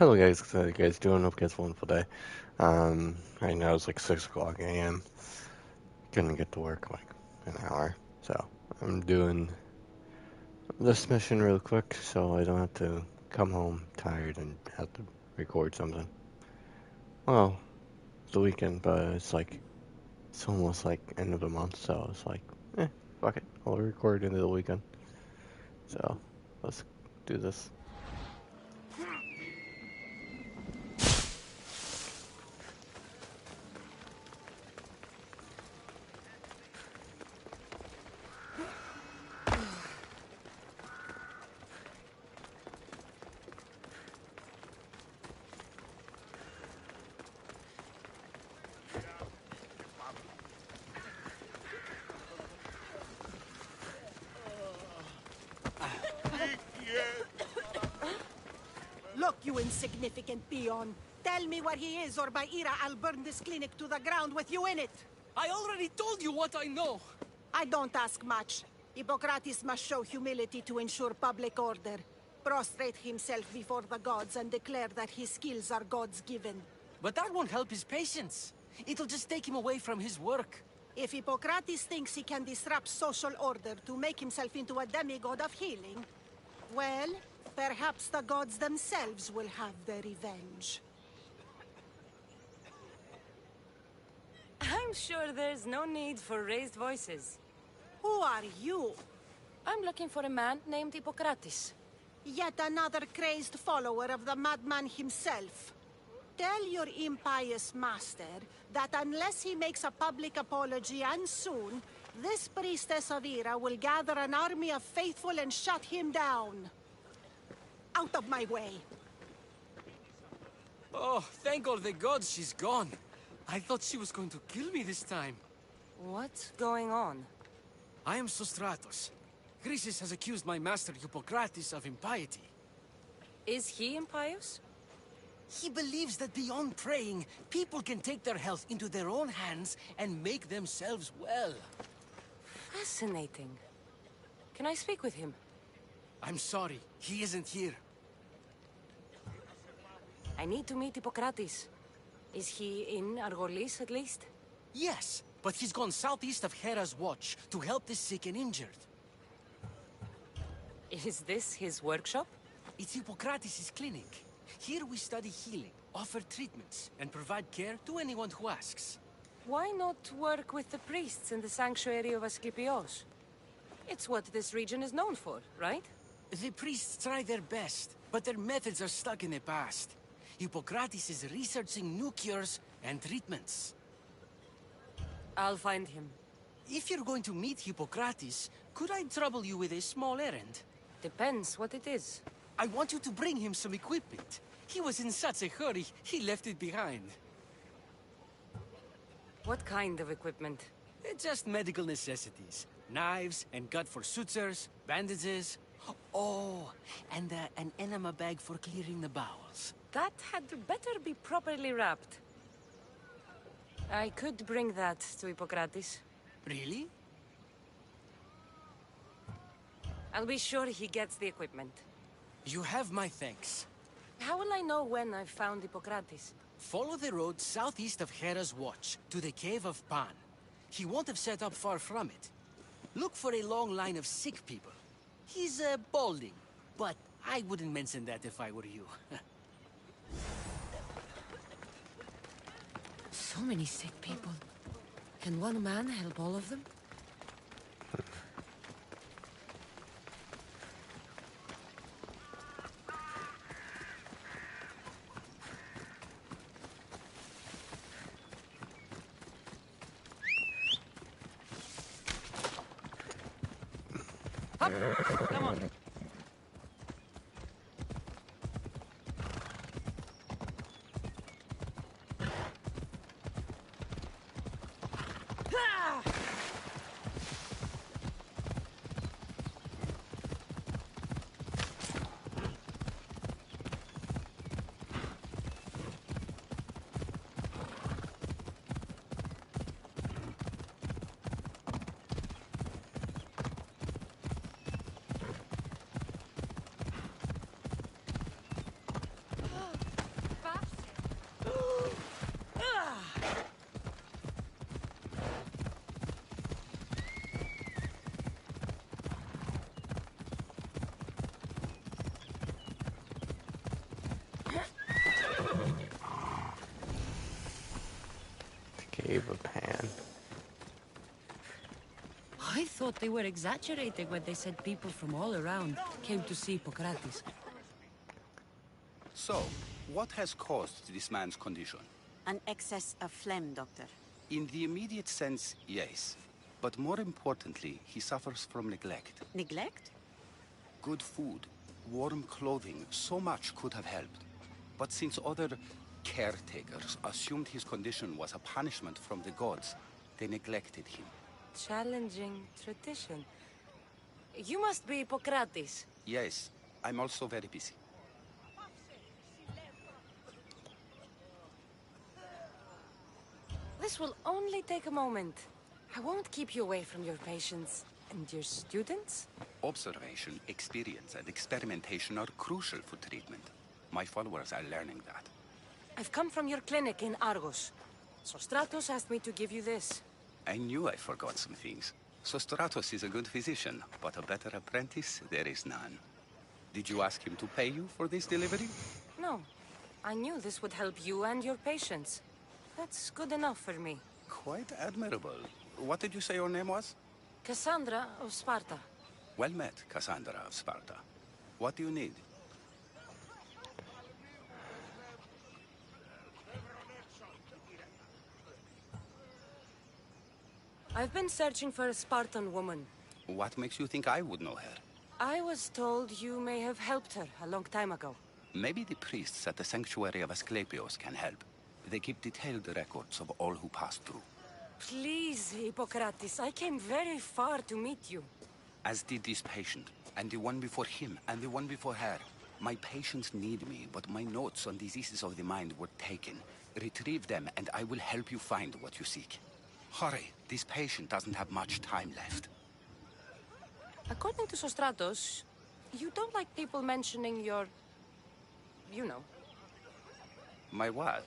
Hello guys, how you guys doing? Hope you guys have a wonderful day. Right now it's like 6 o'clock a.m. Gonna get to work in like an hour. So I'm doing this mission real quick so I don't have to come home tired and have to record something. Well, it's the weekend, but it's almost like end of the month, so it's like, fuck it. I'll record into the weekend. So let's do this. Look, you insignificant peon. Tell me where he is, or by Ira, I'll burn this clinic to the ground with you in it. I already told you what I know. I don't ask much. Hippocrates must show humility to ensure public order. Prostrate himself before the gods and declare that his skills are God's given. But that won't help his patients. It'll just take him away from his work. If Hippocrates thinks he can disrupt social order to make himself into a demigod of healing, well, perhaps the gods themselves will have their revenge. I'm sure there's no need for raised voices. Who are you? I'm looking for a man named Hippocrates. Yet another crazed follower of the madman himself. Tell your impious master that unless he makes a public apology, and soon, this priestess of Ira will gather an army of faithful and shut him down. Out of my way. Oh, thank all the gods she's gone. I thought she was going to kill me this time. What's going on? I am Sostratos. Chrysis has accused my master Hippocrates of impiety. Is he impious? He believes that beyond praying, people can take their health into their own hands and make themselves well. Fascinating. Can I speak with him? I'm sorry, he isn't here. I need to meet Hippocrates. Is he in Argolis at least? Yes, but he's gone southeast of Hera's watch to help the sick and injured. Is this his workshop? It's Hippocrates' clinic. Here we study healing, offer treatments, and provide care to anyone who asks. Why not work with the priests in the sanctuary of Asclepios? It's what this region is known for, right? The priests try their best, but their methods are stuck in the past. Hippocrates is researching new cures and treatments. I'll find him. If you're going to meet Hippocrates, could I trouble you with a small errand? Depends what it is. I want you to bring him some equipment. He was in such a hurry, he left it behind. What kind of equipment? Just medical necessities. Knives and gut for sutures, bandages. Oh, and an enema bag for clearing the bowels. That had better be properly wrapped. I could bring that to Hippocrates. Really? I'll be sure he gets the equipment. You have my thanks. How will I know when I've found Hippocrates? Follow the road southeast of Hera's watch to the cave of Pan. He won't have set up far from it. Look for a long line of sick people. He's balding, but I wouldn't mention that if I were you. So many sick people. Can one man help all of them? Up! Come on. Cave of Pan. I thought they were exaggerating when they said people from all around came to see Hippocrates. So, what has caused this man's condition? An excess of phlegm, Doctor. In the immediate sense, yes. But more importantly, he suffers from neglect. Neglect? Good food, warm clothing, so much could have helped. But since other caretakers assumed his condition was a punishment from the gods, they neglected him. Challenging tradition. You must be Hippocrates. Yes, I'm also very busy. This will only take a moment. I won't keep you away from your patients. And your students? Observation, experience, and experimentation are crucial for treatment. My followers are learning that. I've come from your clinic in Argos. Sostratos asked me to give you this. I knew I forgot some things. Sostratos is a good physician, but a better apprentice, there is none. Did you ask him to pay you for this delivery? No. I knew this would help you and your patients. That's good enough for me. Quite admirable. What did you say your name was? Cassandra of Sparta. Well met, Cassandra of Sparta. What do you need? I've been searching for a Spartan woman. What makes you think I would know her? I was told you may have helped her a long time ago. Maybe the priests at the sanctuary of Asclepios can help. They keep detailed records of all who pass through. Please, Hippocrates, I came very far to meet you. As did this patient, and the one before him, and the one before her. My patients need me, but my notes on diseases of the mind were taken. Retrieve them, and I will help you find what you seek. Hurry, this patient doesn't have much time left. According to Sostratos, you don't like people mentioning your... you know. My what?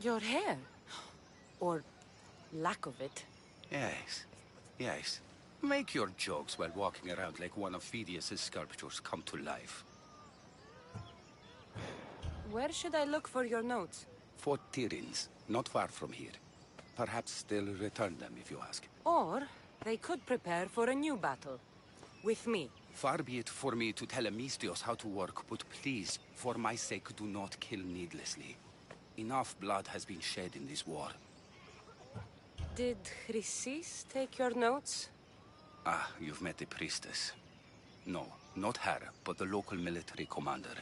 Your hair. Or lack of it. Yes, yes. Make your jokes while walking around like one of Phidias' sculptures come to life. Where should I look for your notes? For Tyrins, not far from here. Perhaps they'll return them if you ask. Or they could prepare for a new battle. With me. Far be it for me to tell Amistios how to work, but please, for my sake, do not kill needlessly. Enough blood has been shed in this war. Did Chrysis take your notes? Ah, you've met the priestess. No, not her, but the local military commander.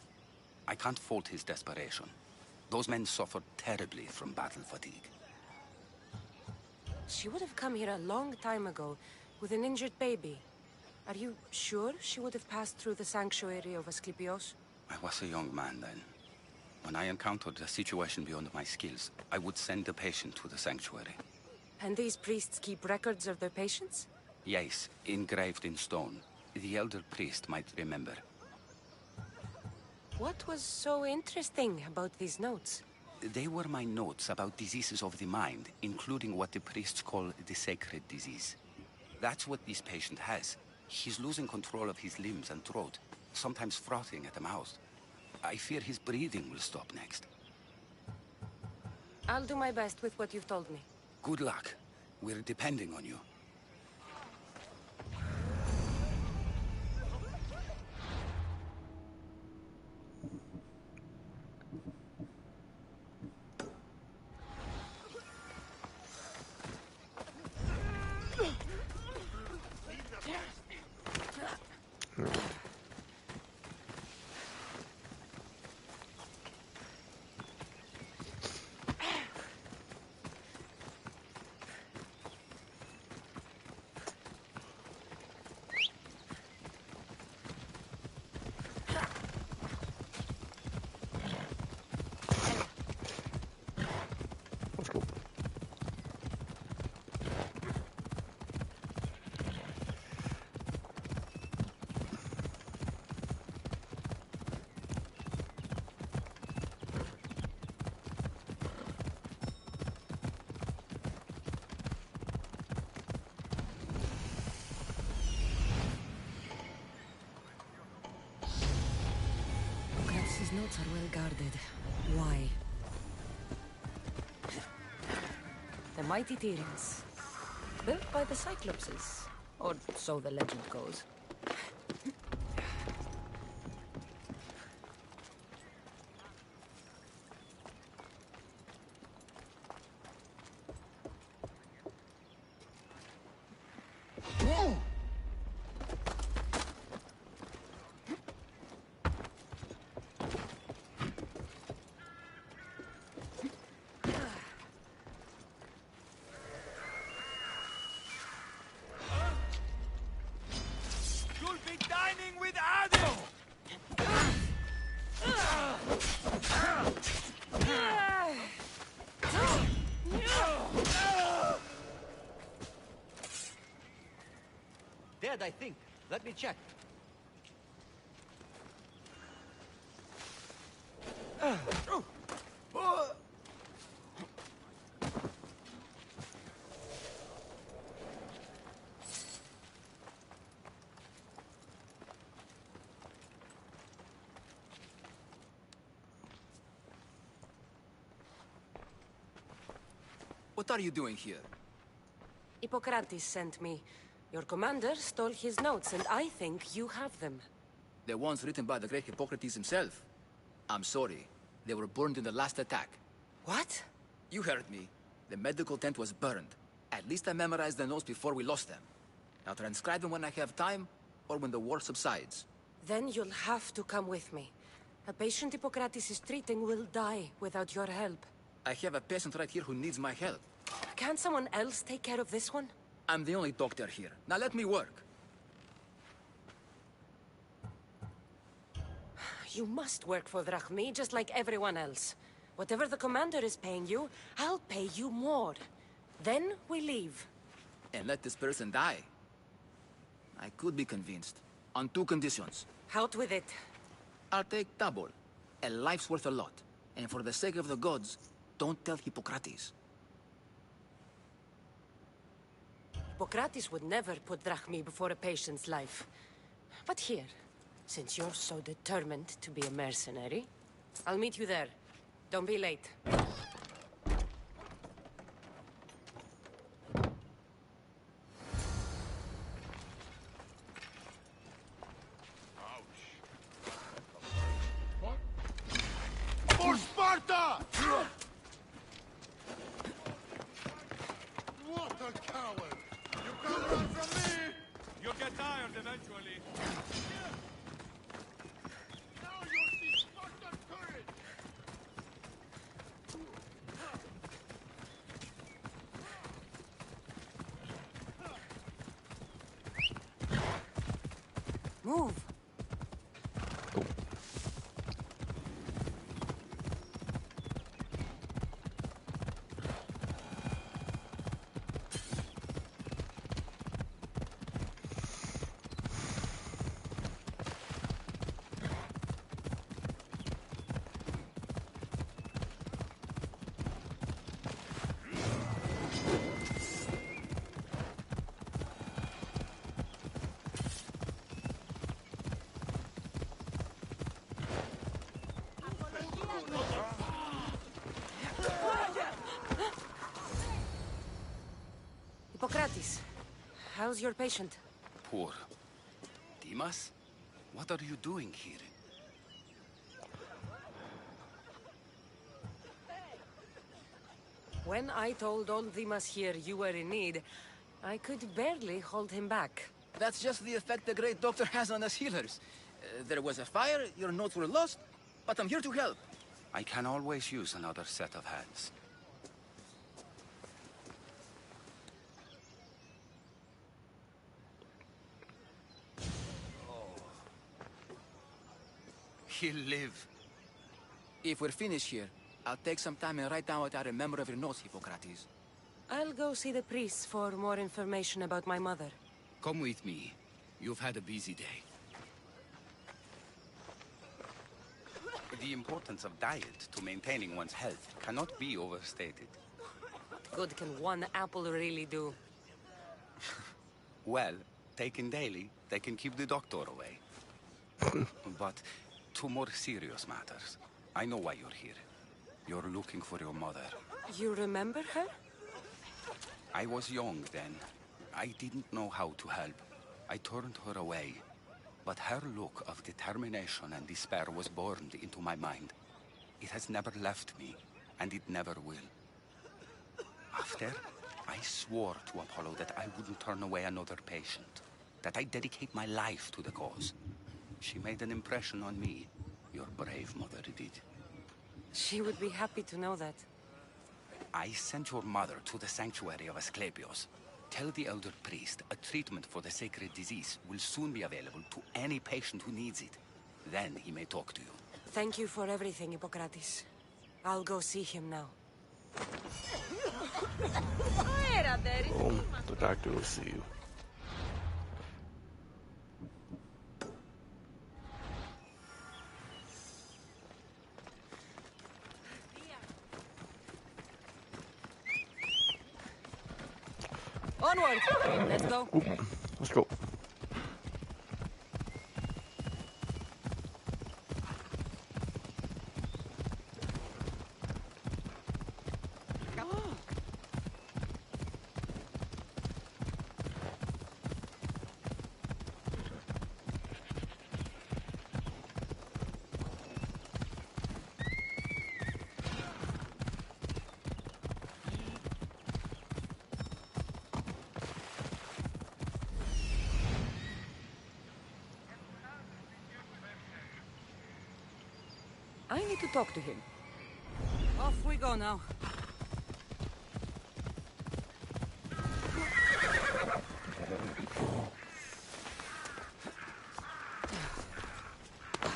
I can't fault his desperation. Those men suffered terribly from battle fatigue. She would have come here a long time ago, with an injured baby. Are you sure she would have passed through the sanctuary of Asclepios? I was a young man then. When I encountered a situation beyond my skills, I would send the patient to the sanctuary. And these priests keep records of their patients? Yes, engraved in stone. The elder priest might remember. What was so interesting about these notes? They were my notes about diseases of the mind, including what the priests call the sacred disease. That's what this patient has. He's losing control of his limbs and throat, sometimes frothing at the mouth. I fear his breathing will stop next. I'll do my best with what you've told me. Good luck. We're depending on you. Let's go. His notes are well guarded. Why? the mighty Tyrants. Built by the Cyclopses, or so the legend goes. You'll be dining with Adam! Dead, I think. Let me check. What are you doing here? Hippocrates sent me. Your commander stole his notes, and I think you have them. The ones written by the great Hippocrates himself. I'm sorry. They were burned in the last attack. What? You heard me. The medical tent was burned. At least I memorized the notes before we lost them. Now transcribe them when I have time, or when the war subsides. Then you'll have to come with me. A patient Hippocrates is treating will die without your help. I have a patient right here who needs my help. Can't someone else take care of this one? I'm the only doctor here. Now let me work. You must work for Drachmi, just like everyone else. Whatever the commander is paying you, I'll pay you more. Then we leave. And let this person die. I could be convinced. On two conditions. Out with it. I'll take double. A life's worth a lot. And for the sake of the gods, don't tell Hippocrates. Hippocrates would never put Drachmi before a patient's life. But here, since you're so determined to be a mercenary, I'll meet you there. Don't be late. For Sparta! What a coward! You can't run from me! You'll get tired eventually. Now you'll see Spartan courage! Move. Hippocrates, how's your patient? Poor. Dimas? What are you doing here? When I told old Dimas here you were in need, I could barely hold him back. That's just the effect the great doctor has on us healers. There was a fire, your notes were lost, but I'm here to help. I can always use another set of hands. He'll live. If we're finished here, I'll take some time and write down what I remember of your notes, Hippocrates. I'll go see the priest for more information about my mother. Come with me. You've had a busy day. The importance of diet to maintaining one's health cannot be overstated. What good can one apple really do? Well, taken daily, they can keep the doctor away. But to more serious matters. I know why you're here. You're looking for your mother. You remember her? I was young then. I didn't know how to help. I turned her away. But her look of determination and despair was burned into my mind. It has never left me, and it never will. After, I swore to Apollo that I wouldn't turn away another patient, that I'd dedicate my life to the cause. She made an impression on me. Your brave mother did. She would be happy to know that. I sent your mother to the sanctuary of Asclepios. Tell the elder priest a treatment for the sacred disease will soon be available to any patient who needs it. Then he may talk to you. Thank you for everything, Hippocrates. I'll go see him now. Boom. The doctor will see you. Onward! Let's go. Let's go. I need to talk to him. Off we go now.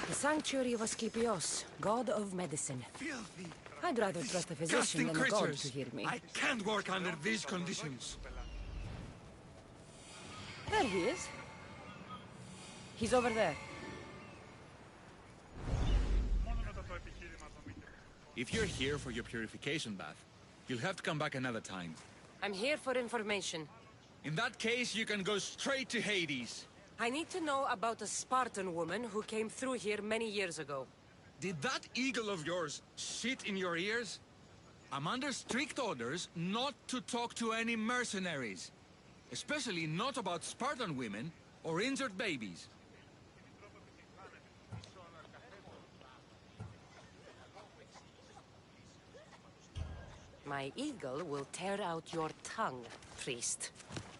The Sanctuary of Asclepios, god of medicine. Filthy, I'd rather trust a physician than a god to heal me. I can't work under these conditions. There he is. He's over there. If you're here for your purification bath, you'll have to come back another time. I'm here for information. In that case, you can go straight to Hades. I need to know about a Spartan woman who came through here many years ago. Did that eagle of yours shit in your ears? I'm under strict orders not to talk to any mercenaries. Especially not about Spartan women or injured babies. My eagle will tear out your tongue, priest.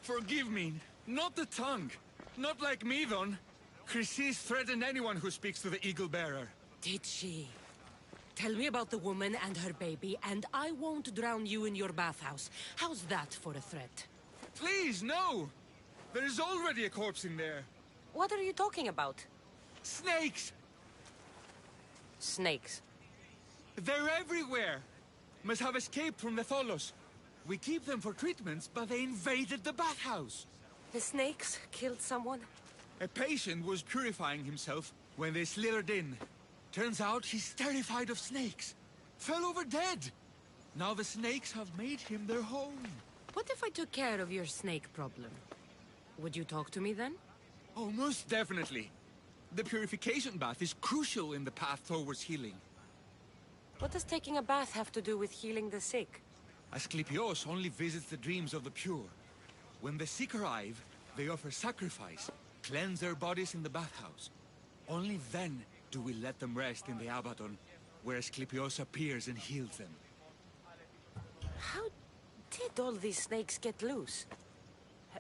Forgive me, not the tongue. Not like me, Don. Chrysis threatened anyone who speaks to the eagle bearer. Did she? Tell me about the woman and her baby, and I won't drown you in your bathhouse. How's that for a threat? Please, no! There's already a corpse in there. What are you talking about? Snakes! Snakes. They're everywhere! Must have escaped from the Tholos. We keep them for treatments, but they invaded the bathhouse. The snakes killed someone? A patient was purifying himself when they slithered in. Turns out he's terrified of snakes. Fell over dead. Now the snakes have made him their home. What if I took care of your snake problem? Would you talk to me then? Oh, most definitely. The purification bath is crucial in the path towards healing. What does taking a bath have to do with healing the sick? Asclepios only visits the dreams of the pure. When the sick arrive, they offer sacrifice, cleanse their bodies in the bathhouse. Only then do we let them rest in the Abaddon, where Asclepios appears and heals them. How did all these snakes get loose?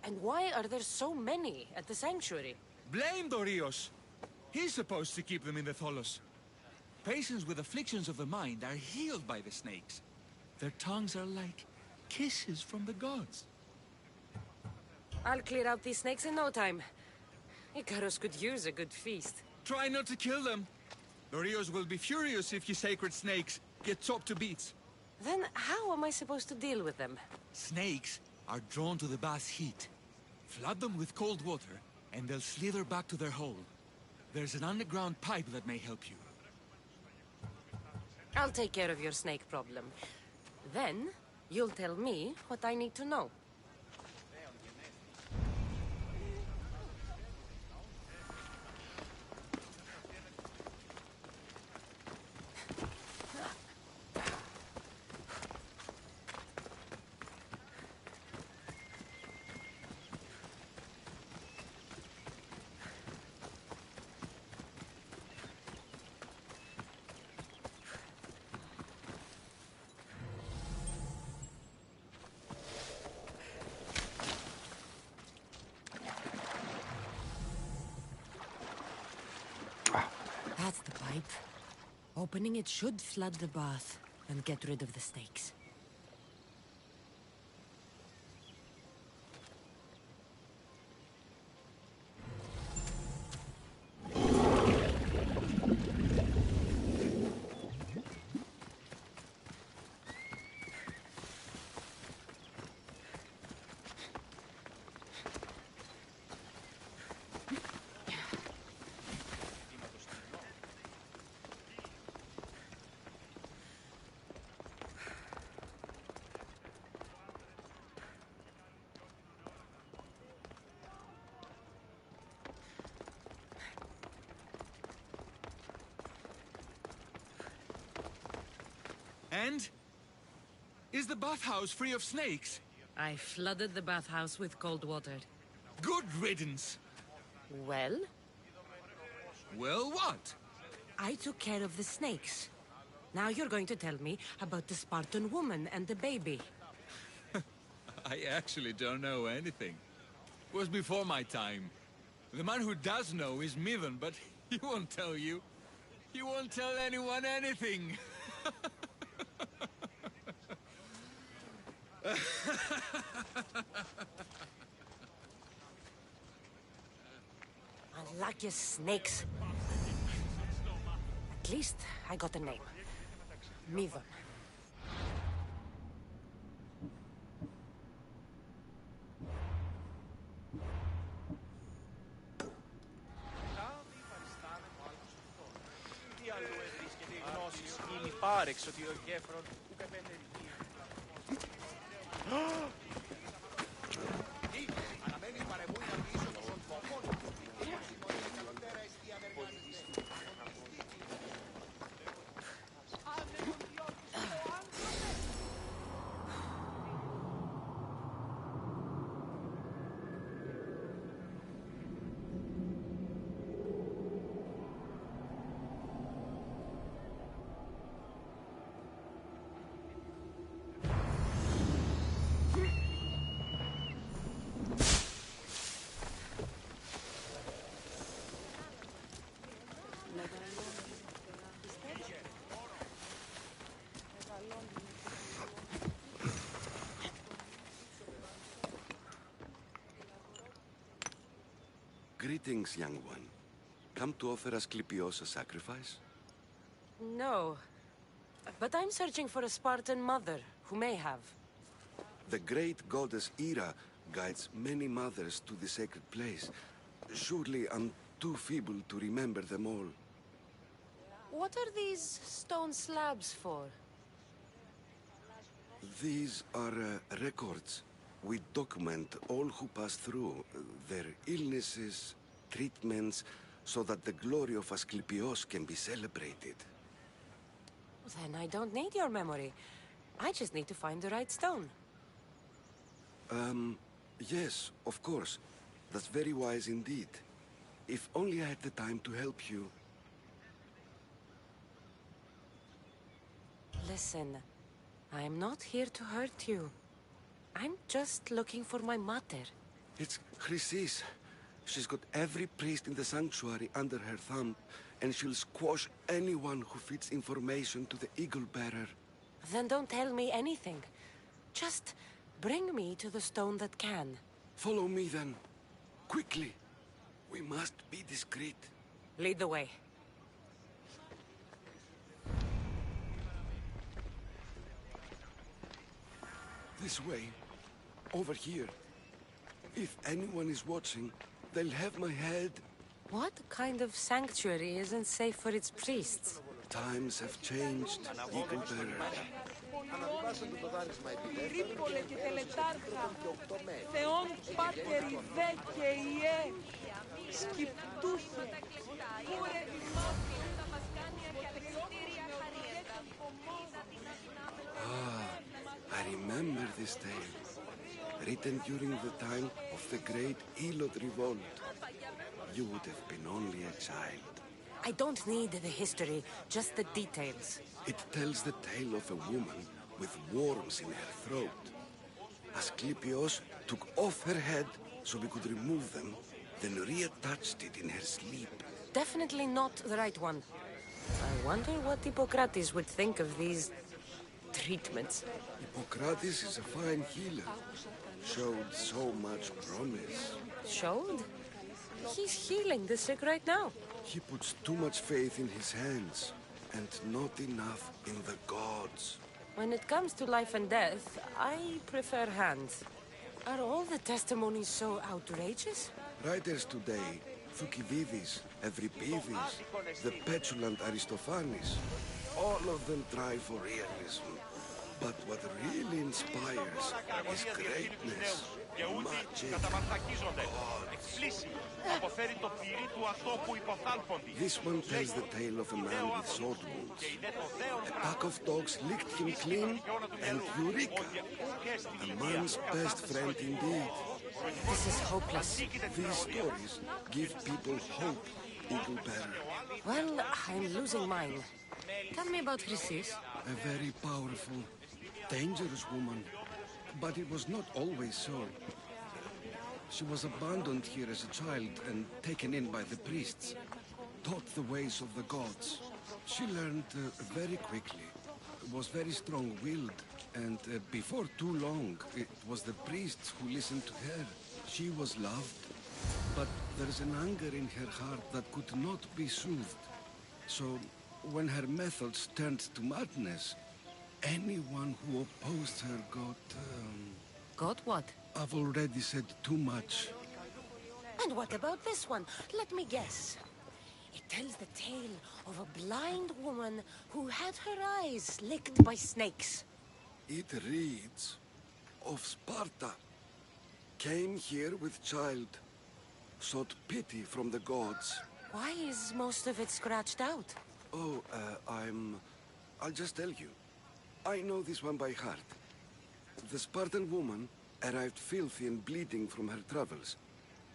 And why are there so many at the sanctuary? Blame Dorios! He's supposed to keep them in the Tholos. Patients with afflictions of the mind are healed by the snakes. Their tongues are like kisses from the gods. I'll clear out these snakes in no time. Icarus could use a good feast. Try not to kill them. Dorios will be furious if you sacred snakes get chopped to bits. Then how am I supposed to deal with them? Snakes are drawn to the bath's heat. Flood them with cold water, and they'll slither back to their hole. There's an underground pipe that may help you. I'll take care of your snake problem. Then, you'll tell me what I need to know. That's the pipe. Opening it should flood the bath and get rid of the snakes. And? Is the bathhouse free of snakes? I flooded the bathhouse with cold water. Good riddance. Well? Well, what? I took care of the snakes. Now you're going to tell me about the Spartan woman and the baby. I actually don't know anything. It was before my time. The man who does know is Midon, but he won't tell you. He won't tell anyone anything. Unlucky snakes. At least I got a name. Midon. Greetings, young one. Come to offer Asclepios a sacrifice? No. But I'm searching for a Spartan mother who may have. The great goddess Ira guides many mothers to the sacred place. Surely I'm too feeble to remember them all. What are these stone slabs for? These are records. We document all who pass through, their illnesses, treatments, so that the glory of Asclepios can be celebrated. Then I don't need your memory. I just need to find the right stone. Yes, of course. That's very wise indeed. If only I had the time to help you. Listen, I'm not here to hurt you. I'm just looking for my mother. It's Chrysis. She's got every priest in the sanctuary under her thumb, and she'll squash anyone who feeds information to the Eagle Bearer. Then don't tell me anything. Just bring me to the stone that can. Follow me then. Quickly. We must be discreet. Lead the way. This way. Over here. If anyone is watching, they'll have my head. What kind of sanctuary isn't safe for its priests? Times have changed, Eagle Bearer. I remember this tale. Written during the time of the great Elot revolt. You would have been only a child. I don't need the history, just the details. It tells the tale of a woman with worms in her throat. Asclepios took off her head so we could remove them, then reattached it in her sleep. Definitely not the right one. I wonder what Hippocrates would think of these treatments. Hippocrates is a fine healer. Showed so much promise. Showed? He's healing the sick right now. He puts too much faith in his hands, and not enough in the gods. When it comes to life and death, I prefer hands. Are all the testimonies so outrageous? Writers today, Thucydides, Euripides, the petulant Aristophanes, all of them try for realism. But what really inspires is greatness, magic, This one tells the tale of a man with sword wounds. A pack of dogs licked him clean, and Eureka! A man's best friend indeed. This is hopeless. These stories give people hope, Eagle Bearer. Well, I'm losing mine. Tell me about Chrysis. A very powerful, dangerous woman. But it was not always so. She was abandoned here as a child and taken in by the priests. Taught the ways of the gods. She learned very quickly. Was very strong-willed. And before too long, it was the priests who listened to her. She was loved. But there's an anger in her heart that could not be soothed. So, when her methods turned to madness, anyone who opposed her got... Got what? I've already said too much. And what about this one? Let me guess. It tells the tale of a blind woman who had her eyes licked by snakes. It reads of Sparta. Came here with child. Sought pity from the gods. Why is most of it scratched out? Oh, I'll just tell you. I know this one by heart. The Spartan woman arrived filthy and bleeding from her travels.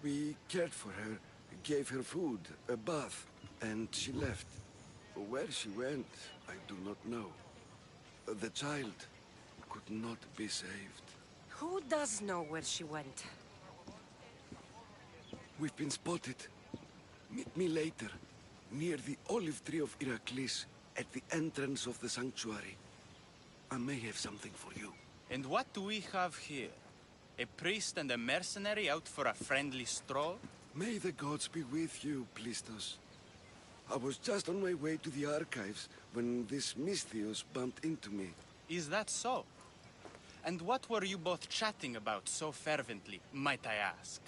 We cared for her, gave her food, a bath, and she left. Where she went, I do not know. The child could not be saved. Who does know where she went? We've been spotted. Meet me later, near the olive tree of Heracles, at the entrance of the sanctuary. I may have something for you. And what do we have here? A priest and a mercenary out for a friendly stroll? May the gods be with you, Plistos. I was just on my way to the archives when this Misthios bumped into me. Is that so? And what were you both chatting about so fervently, might I ask?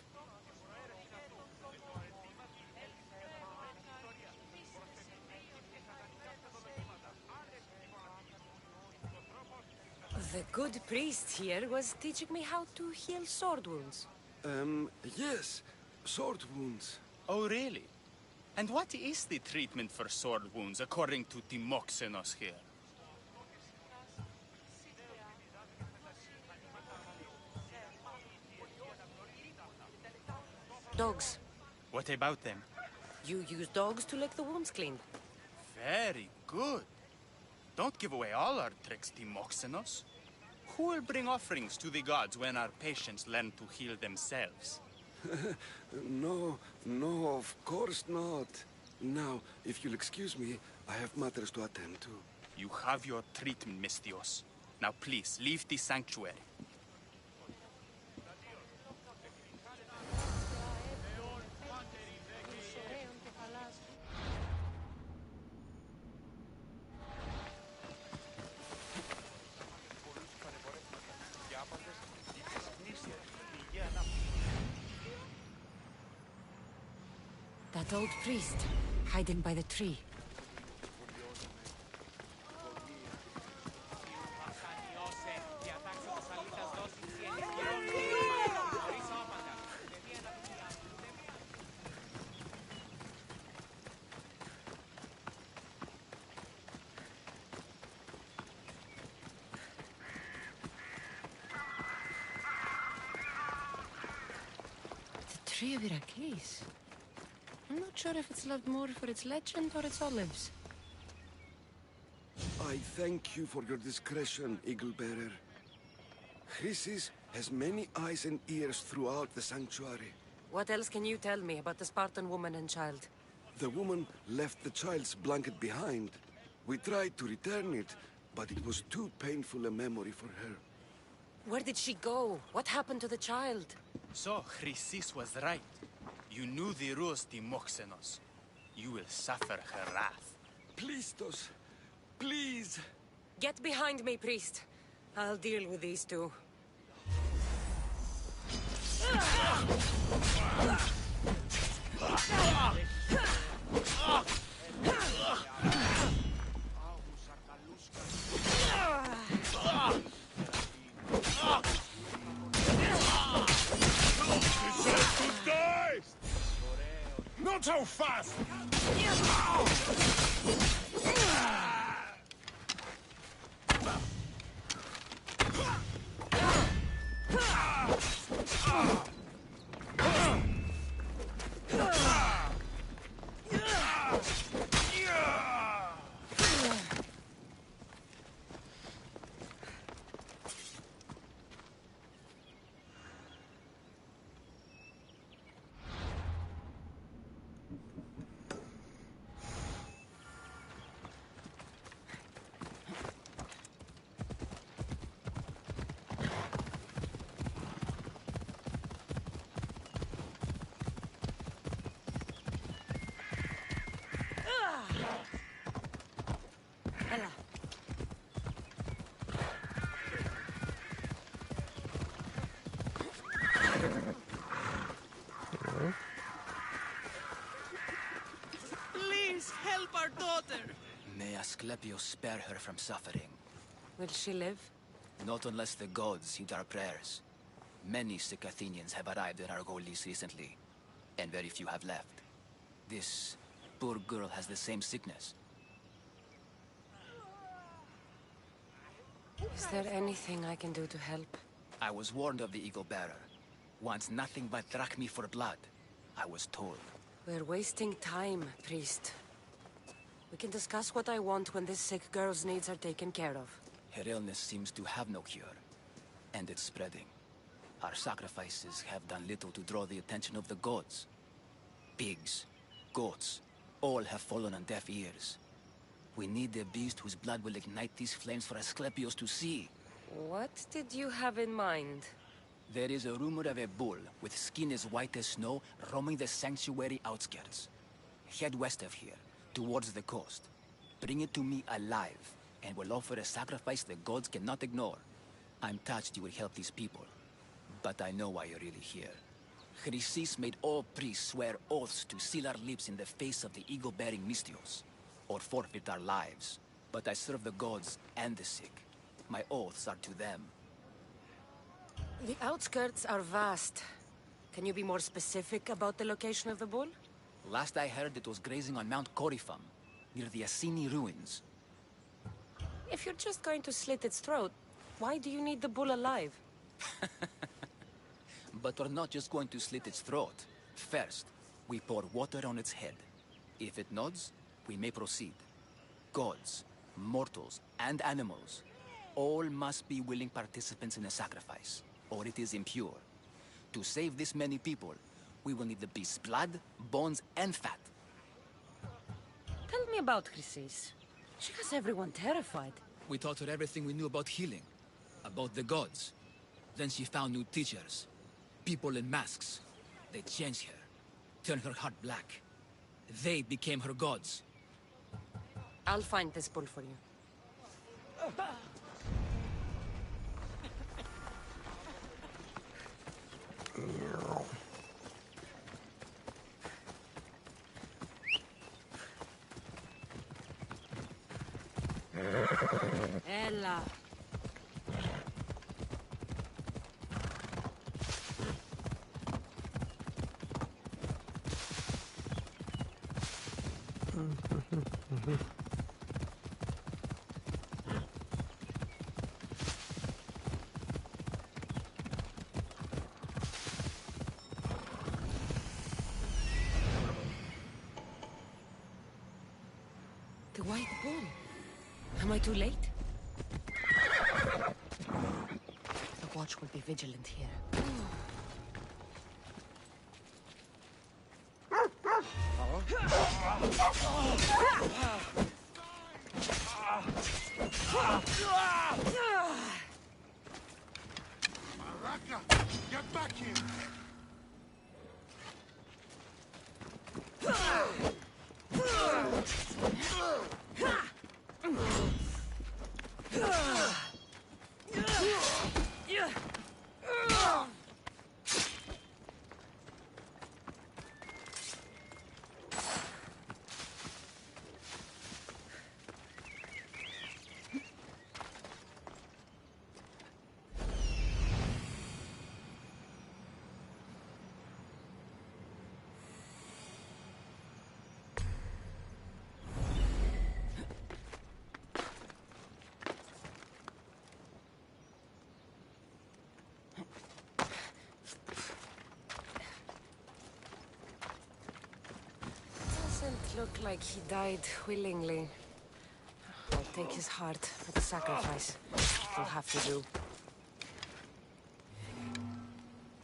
The good priest here was teaching me how to heal sword wounds. Yes. Sword wounds. Oh, really? And what is the treatment for sword wounds, according to Timoxenos here? Dogs. What about them? You use dogs to lick the wounds clean. Very good. Don't give away all our tricks, Timoxenos. Who will bring offerings to the gods when our patients learn to heal themselves? No, of course not. Now, if you'll excuse me, I have matters to attend to. You have your treatment, Misthios. Now please, leave the sanctuary. That old priest, hiding by the tree. The tree of Heracles. I'm not sure if it's loved more for its legend or its olives. I thank you for your discretion, Eagle Bearer. Chrysis has many eyes and ears throughout the sanctuary. What else can you tell me about the Spartan woman and child? The woman left the child's blanket behind. We tried to return it, but it was too painful a memory for her. Where did she go? What happened to the child? So, Chrysis was right. You knew the rules, Timoxenos. You will suffer her wrath. Please, Tos. Please. Get behind me, priest. I'll deal with these two. Not so fast! Please help our daughter! May Asclepius spare her from suffering. Will she live? Not unless the gods heed our prayers. Many sick Athenians have arrived in Argolis recently, and very few have left. This poor girl has the same sickness. Is there anything I can do to help? I was warned of the Eagle Bearer. Wants nothing but drachmi for blood. I was told. We're wasting time, priest. We can discuss what I want when this sick girl's needs are taken care of. Her illness seems to have no cure, and it's spreading. Our sacrifices have done little to draw the attention of the gods. Pigs, goats, all have fallen on deaf ears. We need the beast whose blood will ignite these flames for Asclepius to see. What did you have in mind? There is a rumor of a bull with skin as white as snow roaming the sanctuary outskirts. Head west of here, towards the coast. Bring it to me alive, and we'll offer a sacrifice the gods cannot ignore. I'm touched you will help these people, but I know why you're really here. Chrysis made all priests swear oaths to seal our lips in the face of the eagle-bearing Mystios, or forfeit our lives. But I serve the gods and the sick. My oaths are to them. The outskirts are vast. Can you be more specific about the location of the bull? Last I heard, it was grazing on Mount Corifum, near the Assini ruins. If you're just going to slit its throat, why do you need the bull alive? But we're not just going to slit its throat. First, we pour water on its head. If it nods, we may proceed. Gods, mortals, and animals, all must be willing participants in a sacrifice, or it is impure. To save this many people, we will need the beast's blood, bones, and fat. Tell me about Chrysis. She has everyone terrified. We taught her everything we knew about healing, about the gods. Then she found new teachers, people in masks. They changed her, turned her heart black. They became her gods. I'll find this bull for you. Ella. The white bull. Am I too late? The watch will be vigilant here. Baraka, get back here! Doesn't look like he died willingly. I'll take his heart as a sacrifice. We'll have to do.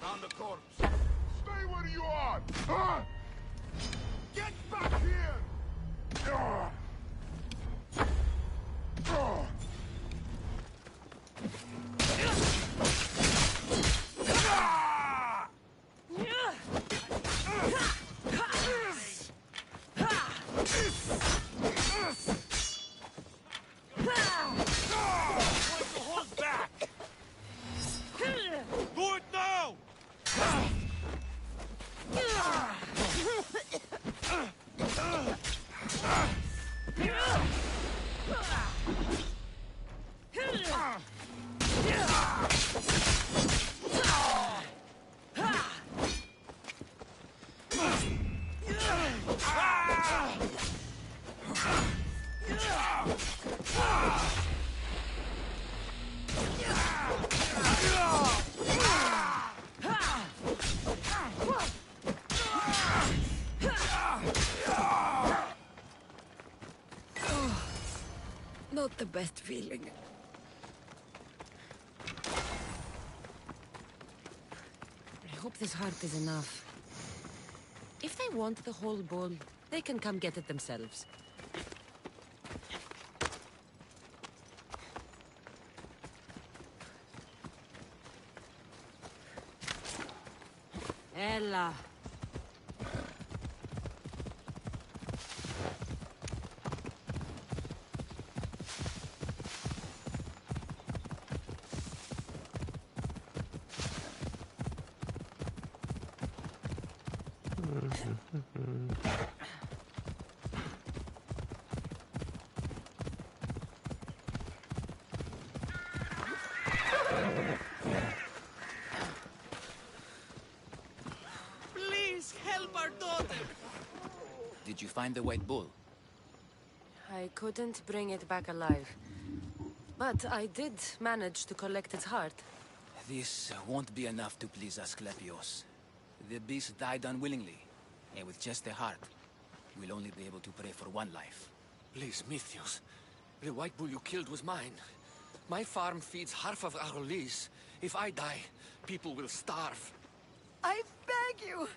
Down the corpse! Stay where you are! Huh? Get back here! Hold back! Do it now! Not the best feeling. I hope this heart is enough. If they want the whole bowl, they can come get it themselves. Ella. Please help our daughter! Did you find the white bull? I couldn't bring it back alive. But I did manage to collect its heart. This won't be enough to please Asclepios. The beast died unwillingly, and with just the heart, we'll only be able to pray for one life. Please, Mythios. The white bull you killed was mine. My farm feeds half of our lease. If I die, people will starve. I beg you!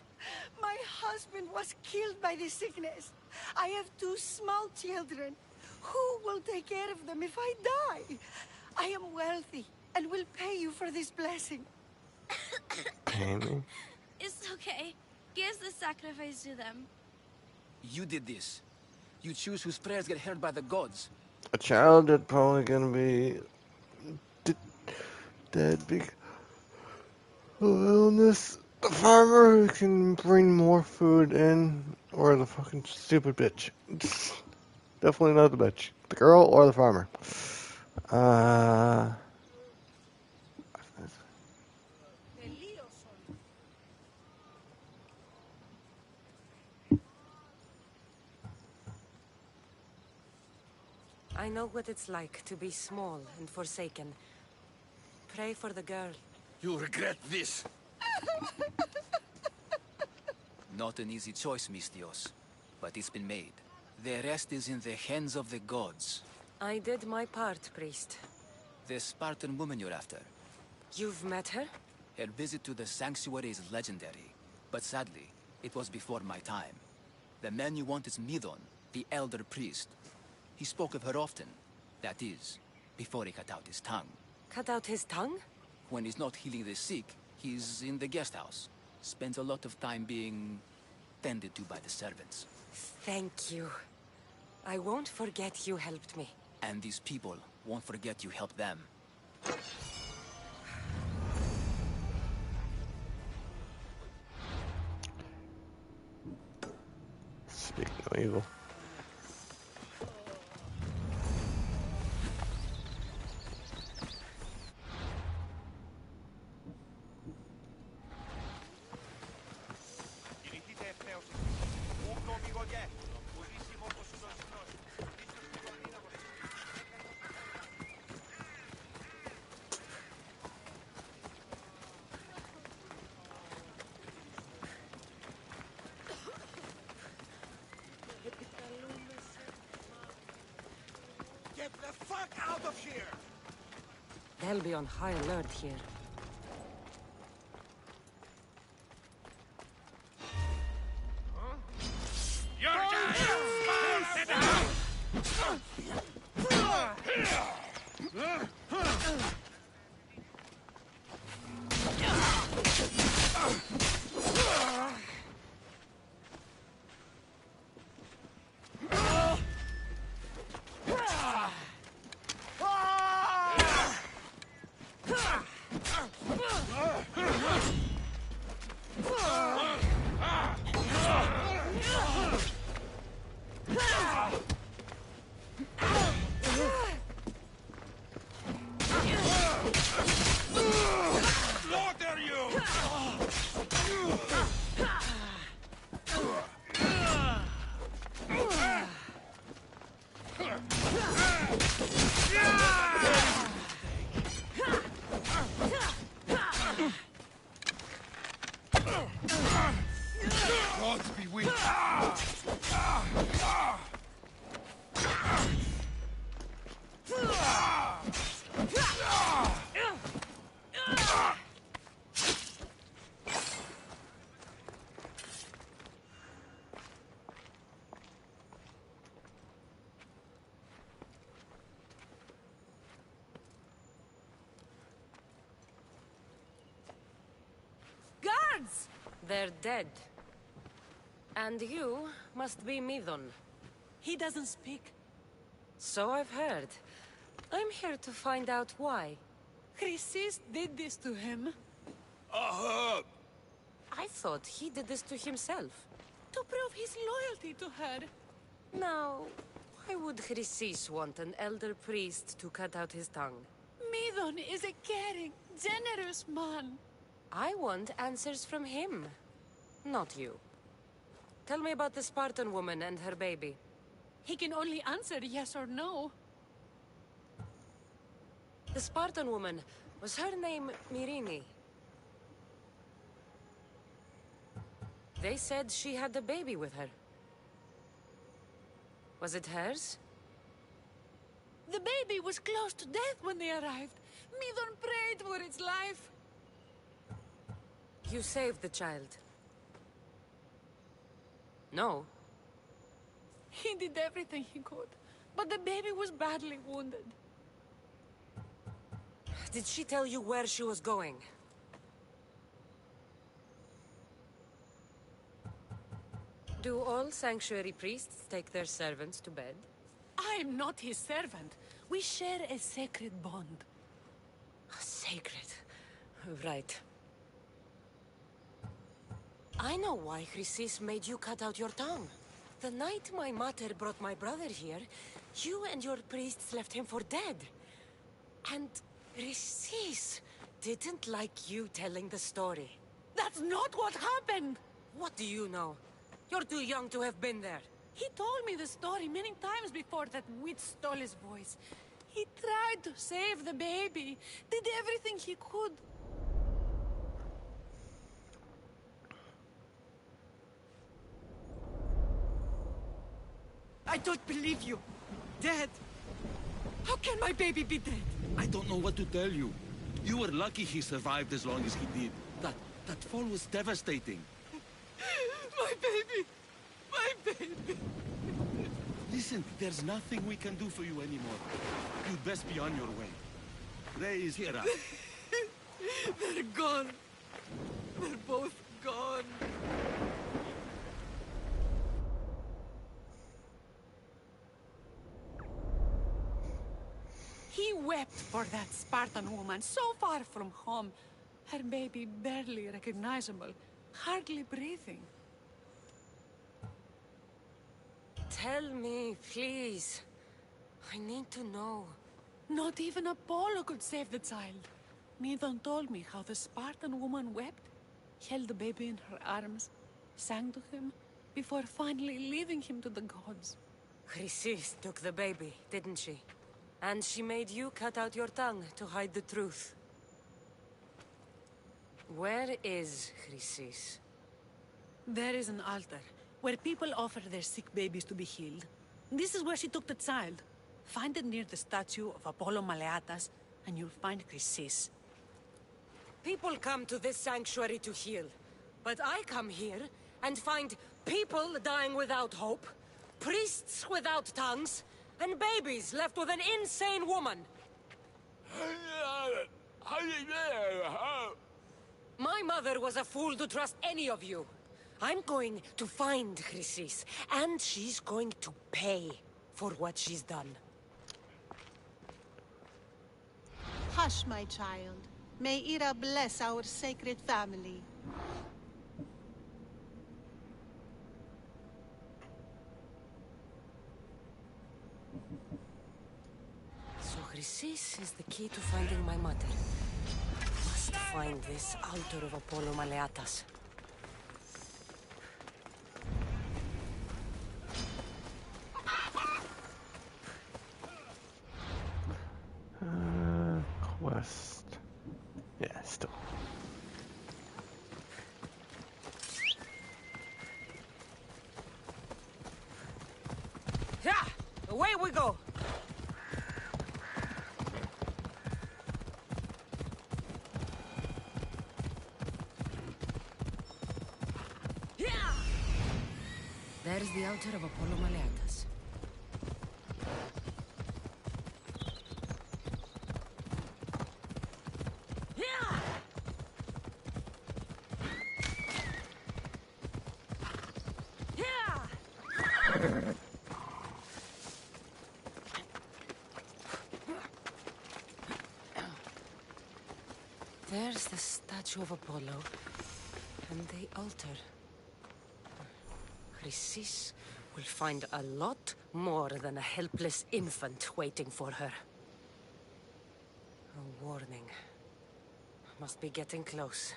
My husband was killed by this sickness. I have 2 small children. Who will take care of them if I die? I am wealthy and will pay you for this blessing. Pay me? It's okay. Give the sacrifice to them. You did this. You choose whose prayers get heard by the gods. A child that's probably gonna be dead because of illness. The farmer who can bring more food in, or the fucking stupid bitch. Definitely not the bitch. The girl or the farmer. I know what it's like to be small and forsaken. Pray for the girl. You'll regret this. Not an easy choice, Mystios, but it's been made. The rest is in the hands of the gods. I did my part, priest. The Spartan woman you're after. You've met her? Her visit to the sanctuary is legendary, but sadly, it was before my time. The man you want is Midon, the elder priest. He spoke of her often. That is, before he cut out his tongue. Cut out his tongue? When he's not healing the sick, he's in the guest house. Spends a lot of time being tended to by the servants. Thank you. I won't forget you helped me. And these people won't forget you helped them. Speak no evil. Get the fuck out of here! They'll be on high alert here. Gods be with you. Guards! They're dead. And you must be Midon. He doesn't speak. So I've heard. I'm here to find out why. Chrysis did this to him. I thought he did this to himself. To prove his loyalty to her. Now, why would Chrysis want an elder priest to cut out his tongue? Midon is a caring, generous man. I want answers from him, not you. Tell me about the Spartan woman and her baby. He can only answer yes or no. The Spartan woman, was her name Myrine? They said she had a baby with her. Was it hers? The baby was close to death when they arrived. Midon prayed for its life. You saved the child. No. He did everything he could, but the baby was badly wounded. Did she tell you where she was going? Do all sanctuary priests take their servants to bed? I am not his servant. We share a sacred bond. Sacred. Right. I know why Chrysis made you cut out your tongue. The night my mater brought my brother here, you and your priests left him for dead. And Chrysis didn't like you telling the story. That's not what happened! What do you know? You're too young to have been there. He told me the story many times before that witch stole his voice. He tried to save the baby, did everything he could. I don't believe you. Dead. How can my baby be dead? I don't know what to tell you. You were lucky he survived as long as he did. That fall was devastating. My baby! My baby! baby. Listen, there's nothing we can do for you anymore. You'd best be on your way. Ray is here. They're gone. They're both gone. He wept for that Spartan woman so far from home. Her baby barely recognizable, hardly breathing. Tell me, please. I need to know. Not even Apollo could save the child. Medon told me how the Spartan woman wept, held the baby in her arms, sang to him, before finally leaving him to the gods. Chrysis took the baby, didn't she? And she made you cut out your tongue to hide the truth. Where is Chrysis? There is an altar, where people offer their sick babies to be healed. This is where she took the child. Find it near the statue of Apollo Maleatas, and you'll find Chrysis. People come to this sanctuary to heal. But I come here and find people dying without hope, priests without tongues, and babies left with an insane woman. My mother was a fool to trust any of you. I'm going to find Chrysis, and she's going to pay for what she's done. Hush, my child. May Ira bless our sacred family. So Chrysis is the key to finding my mother. Must find this altar of Apollo Maleatas. Quest. Yeah, still. Yeah! Away we go! Yeah! There is the altar of Apollo Maleatas. There's the statue of Apollo, and the altar. Chrysis will find a lot more than a helpless infant waiting for her. A warning. Must be getting close.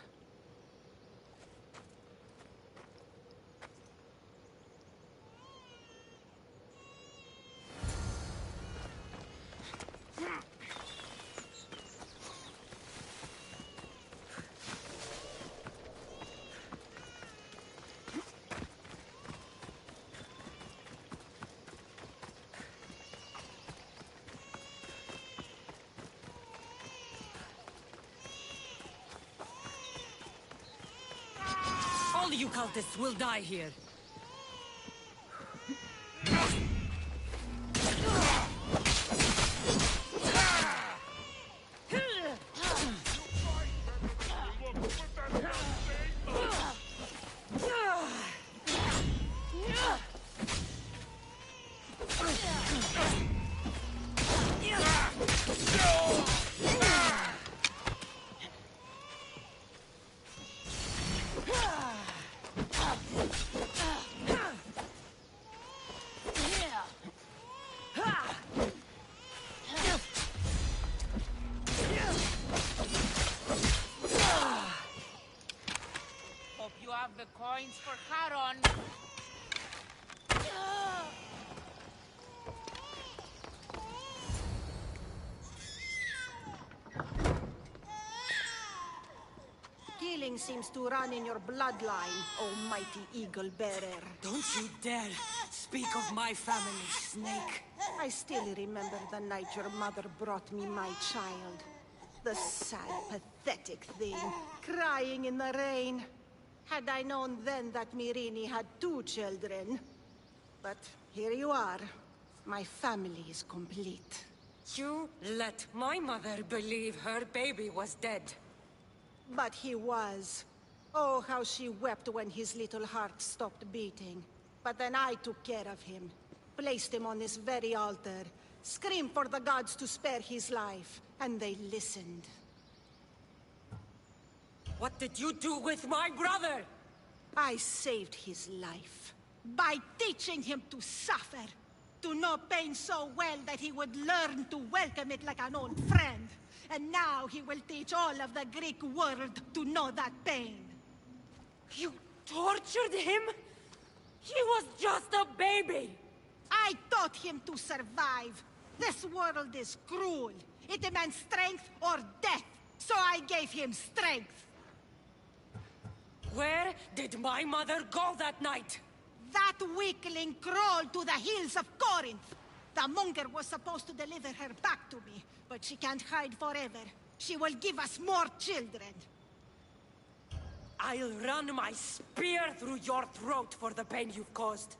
All you cultists will die here. Hope you have the coins for Charon. Killing seems to run in your bloodline, oh mighty eagle bearer. Don't you dare speak of my family, Snake. I still remember the night your mother brought me my child. The sad, pathetic thing, crying in the rain. Had I known then that Myrini had 2 children, But here you are. My family is complete. You let my mother believe her baby was dead. But he was. Oh, how she wept when his little heart stopped beating. But then I took care of him. Placed him on this very altar. Screamed for the gods to spare his life. And they listened. What did you do with my brother? I saved his life. By teaching him to suffer. To know pain so well that he would learn to welcome it like an old friend. And now he will teach all of the Greek world to know that pain. You tortured him? He was just a baby! I taught him to survive. This world is cruel. It demands strength or death. So I gave him strength. Where did my mother go that night? That weakling crawled to the hills of Corinth. The monger was supposed to deliver her back to me, but she can't hide forever. She will give us more children. I'll run my spear through your throat for the pain you've caused.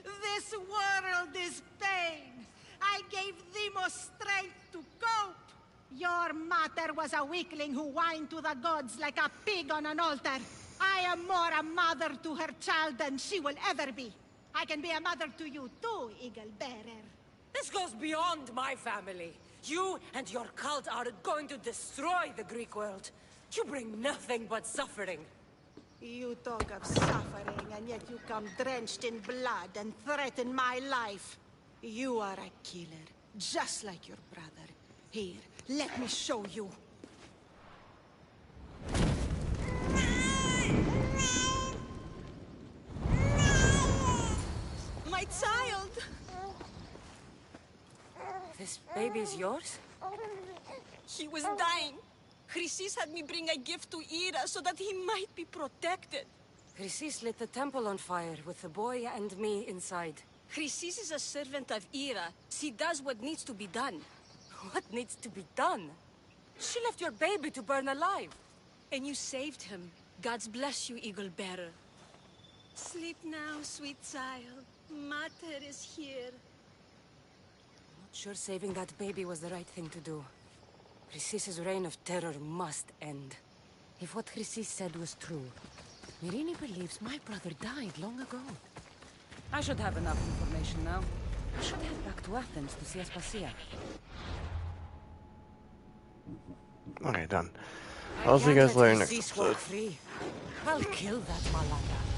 This world is pain. I gave Demos strength to cope. Your mater was a weakling who whined to the gods like a pig on an altar. I am more a mother to her child than she will ever be. I can be a mother to you too, Eagle Bearer. This goes beyond my family. You and your cult are going to destroy the Greek world. You bring nothing but suffering. You talk of suffering, and yet you come drenched in blood and threaten my life. You are a killer, just like your brother. Here, let me show you. My child! This baby's yours? He was dying. Chrysis had me bring a gift to Ira so that he might be protected. Chrysis lit the temple on fire with the boy and me inside. Chrysis is a servant of Ira. She does what needs to be done. What needs to be done? She left your baby to burn alive. And you saved him. Gods bless you, Eagle Bearer. Sleep now, sweet child. Mater is here. Not sure saving that baby was the right thing to do. Chrysis' reign of terror must end. If what Chrysis said was true, Myrine believes my brother died long ago. I should have enough information now. I should head back to Athens to see Aspasia. Okay, done. I'll see you guys later next episode. I'll kill that Malaka.